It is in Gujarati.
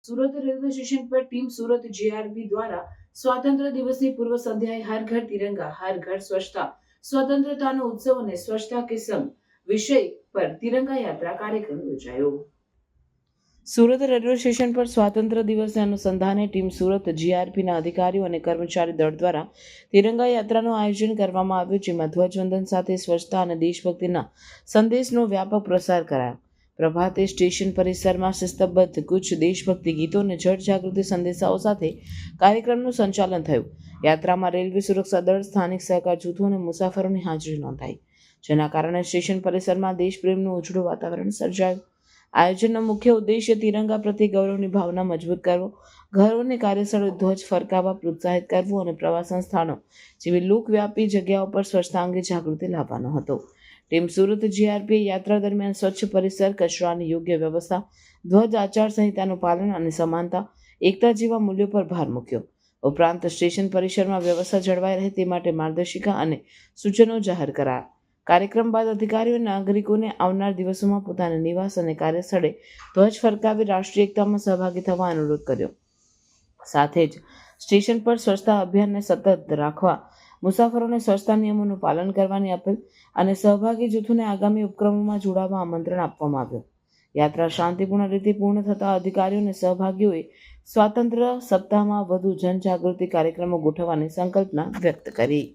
સુરત રેલવે સ્ટેશન પર ટીમ સુરત જીઆરપી દ્વારા સ્વાતંત્ર્ય દિવસની પૂર્વ સંધ્યાએ હર ઘર તિરંગા હર ઘર સ્વચ્છતા સ્વતંત્રતાનો ઉત્સવ અને સ્વચ્છતા કે સંગ વિષય પર તિરંગા યાત્રા કાર્યક્રમ યોજાયો। સુરત રેલવે સ્ટેશન પર સ્વાતંત્ર્ય દિવસને અનુસંધાને ટીમ સુરત જીઆરપીના અધિકારીઓ અને કર્મચારી દળ દ્વારા તિરંગા યાત્રાનું આયોજન કરવામાં આવ્યું, જેમાં ધ્વજવંદન સાથે સ્વચ્છતા અને દેશભક્તિના સંદેશનો વ્યાપક પ્રસાર કરાયો। પ્રભાતે સ્ટેશન પરિસરમાં શિસ્તબદ્ધ કૂચ દેશભક્તિ ગીતો અને જળ જાગૃતિ સંદેશાઓ સાથે કાર્યક્રમનું સંચાલન થયું। યાત્રામાં રેલવે સુરક્ષા દળ, સ્થાનિક સહકાર જૂથો અને મુસાફરોની હાજરી નોંધાઈ, જેના કારણે સ્ટેશન પરિસરમાં દેશપ્રેમનું ઉજળું વાતાવરણ સર્જાયું। આયોજનનો મુખ્ય ઉદ્દેશ્ય તિરંગા પ્રત્યે ગૌરવની ભાવના મજબૂત કરવો, ઘરો અને કાર્યસ્થળોએ ધ્વજ ફરકાવવા પ્રોત્સાહિત કરવું અને પ્રવાસન સ્થાનો જેવી લોકવ્યાપી જગ્યાઓ પર સ્વચ્છતા અંગે જાગૃતિ લાવવાનો હતો। ટીમ સુરત જીઆરપીએ યાત્રા દરમિયાન સ્વચ્છ પરિસર, કચરાની યોગ્ય વ્યવસ્થા, ધ્વજ આચારસંહિતાનું પાલન અને સમાનતા, એકતા જેવા મૂલ્યો પર ભાર મૂક્યો। ઉપરાંત સ્ટેશન પરિસરમાં વ્યવસ્થા જળવાઈ રહે તે માટે માર્ગદર્શિકા અને સૂચનો જાહેર કરાયા। કાર્યક્રમ બાદ અધિકારીઓ અને નાગરિકોને આવનાર દિવસોમાં પોતાના નિવાસ અને કાર્યસ્થળે ધ્વજ ફરકાવી રાષ્ટ્રીય એકતામાં સહભાગી થવા અનુરોધ કર્યો। સાથે જ સ્ટેશન પર સ્વચ્છતા અભિયાનને સતત રાખવા, મુસાફરોને સ્વચ્છતા નિયમોનું પાલન કરવાની અપીલ અને સહભાગી જૂથોને આગામી ઉપક્રમોમાં જોડાવા આમંત્રણ આપવામાં આવ્યું। યાત્રા શાંતિપૂર્ણ રીતે પૂર્ણ થતા અધિકારીઓ અને સહભાગીઓએ સ્વાતંત્ર્ય સપ્તાહમાં વધુ જનજાગૃતિ કાર્યક્રમો ગોઠવવાની સંકલ્પના વ્યક્ત કરી।